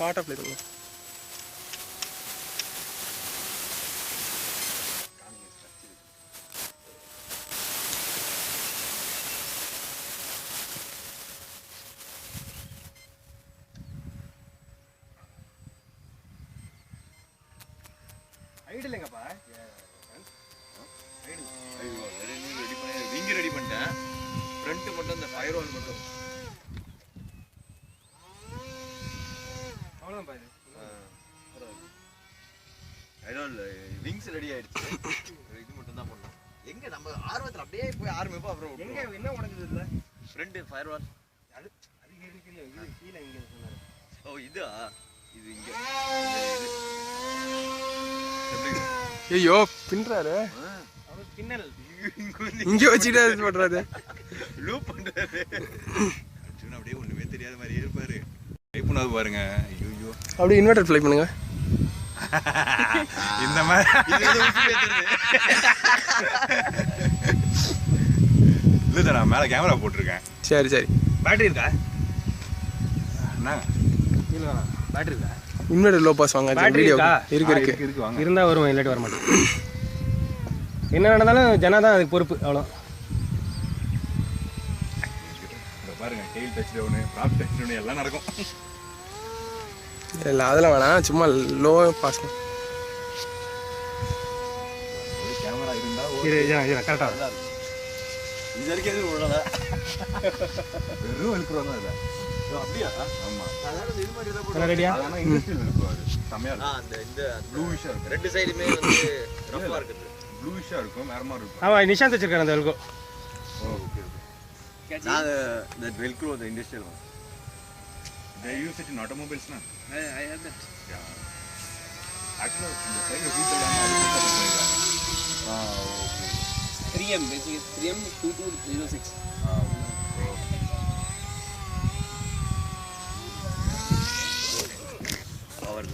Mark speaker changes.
Speaker 1: Smart apply பண்ணுங்க.
Speaker 2: ID இல்லைங்கப்பா.
Speaker 3: Wing ready பண்ணிட்டேன். Front மட்டும் இந்த ஃபயர் வால் மட்டும்.
Speaker 2: அவ்வளோதான் பாரு.
Speaker 3: ஐடால் விங்ஸ் ரெடி ஆயிடுச்சு. இது மட்டும் தான் பண்ணணும். எங்க நம்ம ஆர்வத்துல அப்படியே போய் ஆரம்பிப்போம். அப்புறம்
Speaker 2: எங்க என்ன உடஞ்சது இல்லை?
Speaker 3: ஃப்ரண்ட் ஃபயர் வால்.
Speaker 2: அது அது இருக்குது. இது கீழே இங்கே சொன்னாரு.
Speaker 3: ஓ இதா இது இங்க
Speaker 1: ஐயோ பின்றாரு.
Speaker 2: அவர் பின்னல்
Speaker 1: இங்க வச்சுட்டு இது பண்றாரு.
Speaker 3: லூப் பண்றாரு. அர்ஜுன் அப்படியே ஒண்ணுமே தெரியாத மாதிரியே இருப்பாரு. ட்ரை பண்ணாது பாருங்க. ஐயோ
Speaker 1: அப்படியே இன்வெர்டர் ப்ளே பண்ணுங்க.
Speaker 3: இந்த மாதிரி இல்லை நான் மேலே கேமரா போட்டிருக்கேன்.
Speaker 1: சரி சரி.
Speaker 2: பேட்டரி இருக்கா?
Speaker 3: என்ன
Speaker 2: இல்லை வேணாம். பேட்டரி இருக்கா?
Speaker 1: இன்வெர்டர் லோ பாஸ் வாங்க.
Speaker 2: பேட்டரி
Speaker 1: வீடியோ
Speaker 2: இருக்கா?
Speaker 1: இருக்கு இருக்கு.
Speaker 3: இருக்கு வாங்க.
Speaker 2: இருந்தால் வரும், இல்லாட்டி வர மாட்டேன். என்ன நடந்தாலும் ஜனா தான் அதுக்கு பொறுப்பு. அவ்வளோ
Speaker 3: பாருங்க. Tail touchdown, prop touchdown எல்லாம் நடக்கும்.
Speaker 1: இல்லை அதெல்லாம் வேணாம். சும்மா லோ பாஸ்.
Speaker 3: ஒரு கேமரா இருந்தா
Speaker 2: கரெக்டாக
Speaker 3: இது வரைக்கும் எதுவும் உள்ளதா வெறும் வெல்க்ரோ தான் இல்லை. அப்படியா? ஆமா. அதாவது இது மாதிரி ஏதாவது
Speaker 2: ரெடியா?
Speaker 3: ஆனா இண்டஸ்ட்ரியல் வெல்க்ரோ அது செமையா இருக்கும். அந்த இந்த ப்ளூயிஷா இருக்கும். ரெண்டு சைடுமே வந்து ரஃப்பா இருக்குது. ப்ளூயிஷா இருக்கும், வேற மாதிரி இருக்கும்.
Speaker 2: ஆமாம், நிஷாந்த் வச்சிருக்காரு அந்த வெல்கோ.
Speaker 3: Okay okay. நான் the velcro the industrial one. They use it in automobiles na. I have that. Yeah. Actually the side of it okay.
Speaker 4: 3M basically 3M 2206.